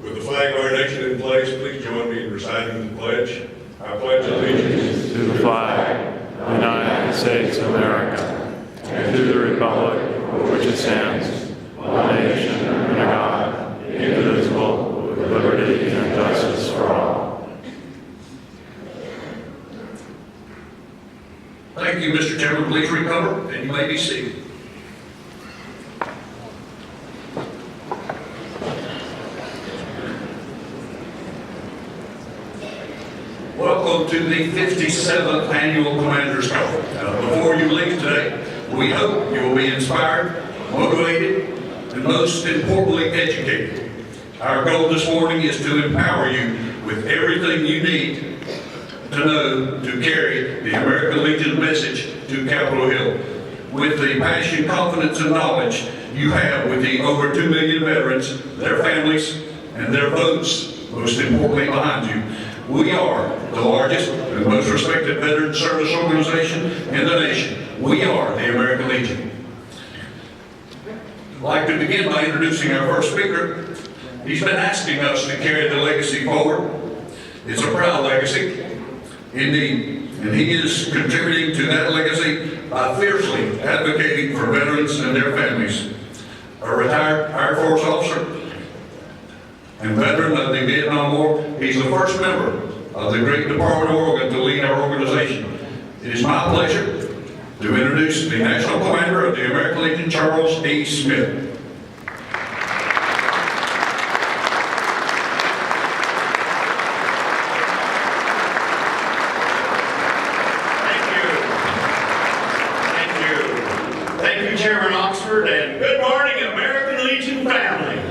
With the flag of our nation in place, please join me in reciting the pledge. I pledge allegiance to the flag of the United States of America, and to the republic for which it stands, one nation under God, indivisible, with liberty and justice for all. Thank you, Mr. Chairman. Please recover, and you may be seated. Welcome to the 57th Annual Commander's Cup. Before you leave today, we hope you will be inspired, motivated, and most importantly, educated. Our goal this morning is to empower you with everything you need to know to carry the American Legion message to Capitol Hill. With the passion, confidence, and knowledge you have with the over 2 million veterans, their families, and their votes, most importantly behind you, we are the largest and most respected veteran service organization in the nation. We are the American Legion. I'd like to begin by introducing our first speaker. He's been asking us to carry the legacy forward. It's a proud legacy, indeed, and he is contributing to that legacy by fiercely advocating for veterans and their families. A retired Air Force officer and veteran of the Vietnam War, he's the first member of the great Department of Oregon to lead our organization. It is my pleasure to introduce the National Commander of the American Legion, Charles E. Schmidt. Thank you, Chairman Oxford, and good morning, American Legion family.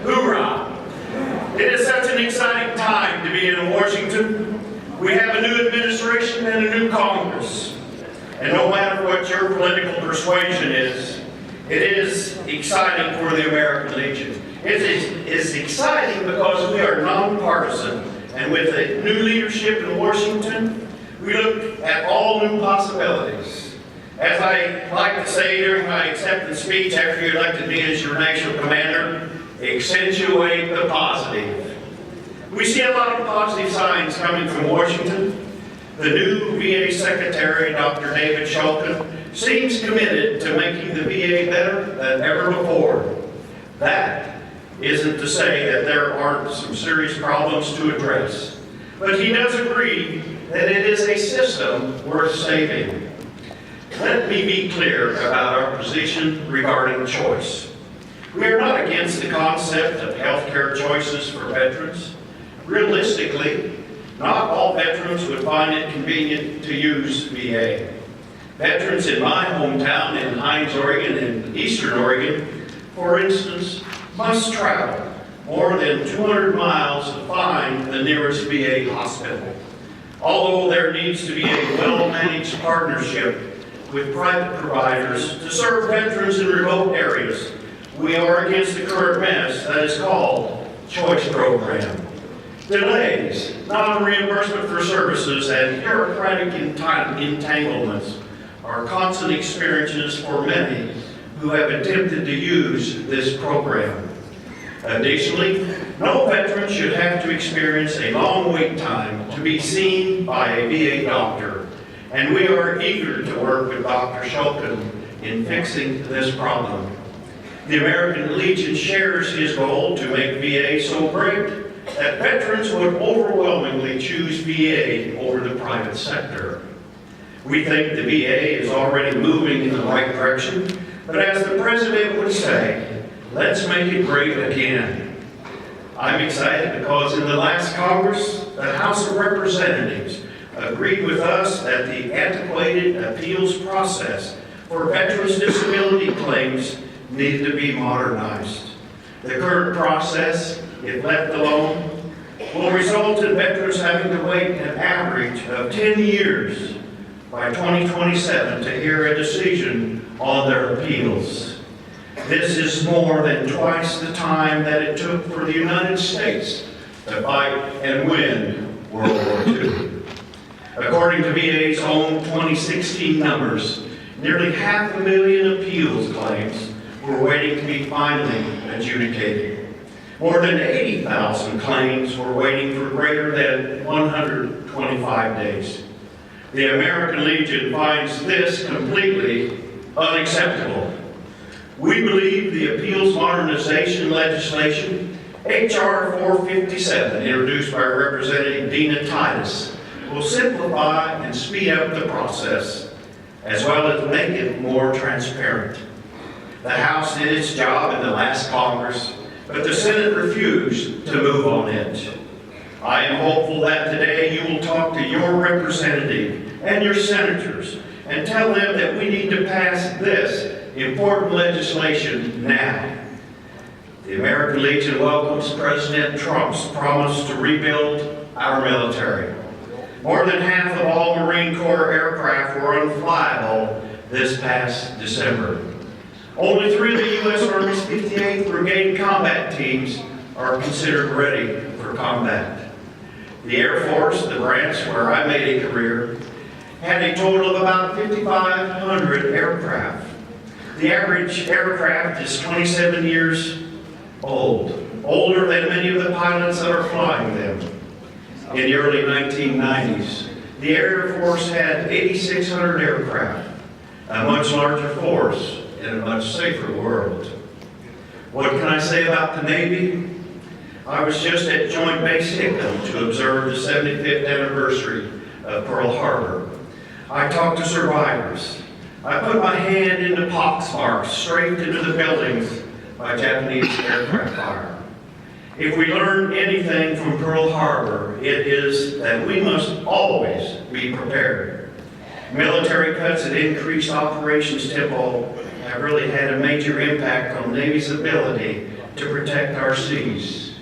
Hoorah! It is such an exciting time to be in Washington. We have a new administration and a new Congress. And no matter what your political persuasion is, it is exciting for the American Legion. It is exciting because we are nonpartisan, and with a new leadership in Washington, we look at all new possibilities. As I like to say during my acceptance speech after you elected me as your national commander, accentuate the positive. We see a lot of positive signs coming from Washington. The new VA Secretary, Dr. David Shulkin, seems committed to making the VA better than ever before. That isn't to say that there aren't some serious problems to address, but he does agree that it is a system worth saving. Let me be clear about our position regarding choice. We are not against the concept of health care choices for veterans. Realistically, not all veterans would find it convenient to use VA. Veterans in my hometown in Hines, Oregon, and Eastern Oregon, for instance, must travel more than 200 miles to find the nearest VA hospital. Although there needs to be a well-managed partnership with private providers to serve veterans in remote areas, we are against the current mess that is called Choice Program. Delays, non-reimbursement for services, and bureaucratic entanglements are constant experiences for many who have attempted to use this program. Additionally, no veteran should have to experience a long wait time to be seen by a VA doctor, and we are eager to work with Dr. Shulkin in fixing this problem. The American Legion shares his goal to make VA so great that veterans would overwhelmingly choose VA over the private sector. We think the VA is already moving in the right direction, but as the President would say, let's make it great again. I'm excited because in the last Congress, the House of Representatives agreed with us that the antiquated appeals process for veterans' disability claims needed to be modernized. The current process, if left alone, will result in veterans having to wait an average of 10 years by 2027 to hear a decision on their appeals. This is more than twice the time that it took for the United States to fight and win World War II. According to VA's own 2016 numbers, nearly 500,000 appeals claims were waiting to be finally adjudicated. More than 80,000 claims were waiting for greater than 125 days. The American Legion finds this completely unacceptable. We believe the appeals modernization legislation, H.R. 457, introduced by Representative Dina Titus, will simplify and speed up the process, as well as make it more transparent. The House did its job in the last Congress, but the Senate refused to move on it. I am hopeful that today you will talk to your representative and your senators and tell them that we need to pass this important legislation now. The American Legion welcomes President Trump's promise to rebuild our military. More than half of all Marine Corps aircraft were unflyable this past December. Only 3 of the U.S. Army's 58th Brigade combat teams are considered ready for combat. The Air Force, the branch where I made a career, had a total of about 5,500 aircraft. The average aircraft is 27 years old, older than many of the pilots that are flying them. In the early 1990s, the Air Force had 8,600 aircraft, a much larger force in a much safer world. What can I say about the Navy? I was just at Joint Base Hickam to observe the 75th anniversary of Pearl Harbor. I talked to survivors. I put my hand into pox marks straight into the buildings by Japanese aircraft fire. If we learn anything from Pearl Harbor, it is that we must always be prepared. Military cuts and increased operations tempo have really had a major impact on the Navy's ability to protect our seas.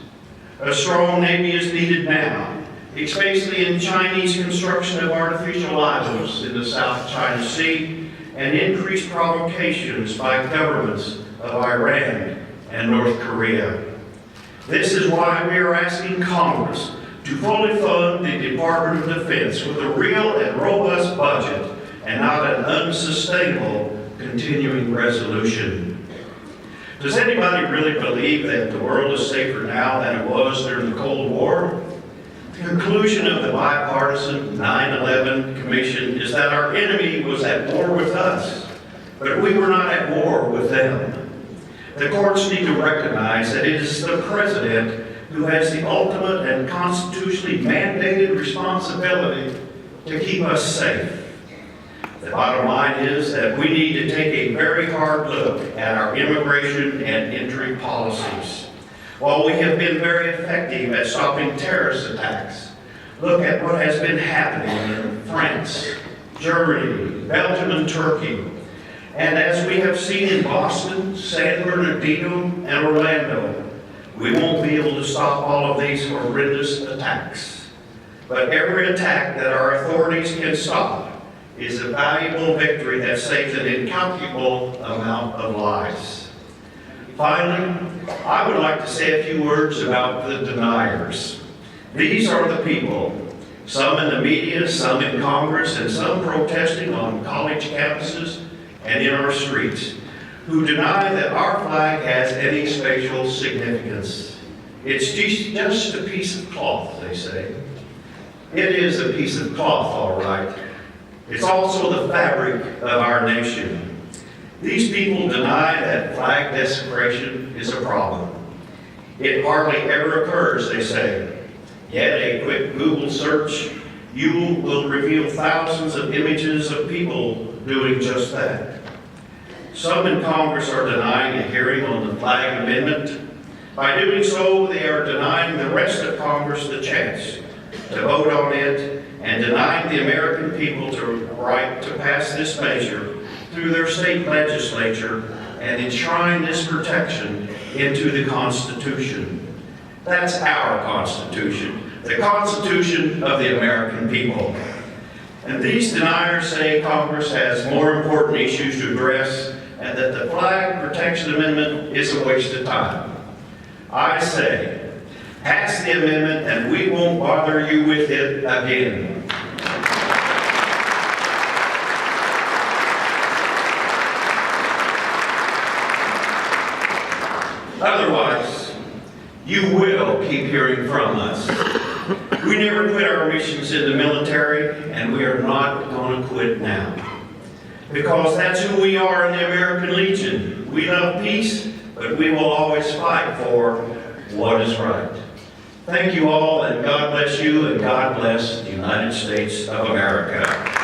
A strong Navy is needed now, especially in Chinese construction of artificial islands in the South China Sea and increased provocations by governments of Iran and North Korea. This is why we are asking Congress to fully fund the Department of Defense with a real and robust budget and not an unsustainable continuing resolution. Does anybody really believe that the world is safer now than it was during the Cold War? The conclusion of the bipartisan 9/11 Commission is that our enemy was at war with us, but we were not at war with them. The courts need to recognize that it is the President who has the ultimate and constitutionally mandated responsibility to keep us safe. The bottom line is that we need to take a very hard look at our immigration and entry policies. While we have been very effective at stopping terrorist attacks, look at what has been happening in France, Germany, Belgium, and Turkey. And as we have seen in Boston, San Bernardino, and Orlando, we won't be able to stop all of these horrendous attacks. But every attack that our authorities can stop is a valuable victory that saves an incalculable amount of lives. Finally, I would like to say a few words about the deniers. These are the people, some in the media, some in Congress, and some protesting on college campuses and in our streets, who deny that our flag has any spatial significance. It's just a piece of cloth, they say. It is a piece of cloth, all right. It's also the fabric of our nation. These people deny that flag desecration is a problem. It hardly ever occurs, they say. Yet a quick Google search, you will reveal thousands of images of people doing just that. Some in Congress are denying a hearing on the flag amendment. By doing so, they are denying the rest of Congress the chance to vote on it and denying the American people the right to pass this measure through their state legislature and enshrine this protection into the Constitution. That's our Constitution, the Constitution of the American people. And these deniers say Congress has more important issues to address and that the Flag Protection Amendment is a waste of time. I say, pass the amendment and we won't bother you with it again. Otherwise, you will keep hearing from us. We never quit our missions in the military, and we are not going to quit now. Because that's who we are in the American Legion. We love peace, but we will always fight for what is right. Thank you all, and God bless you, and God bless the United States of America.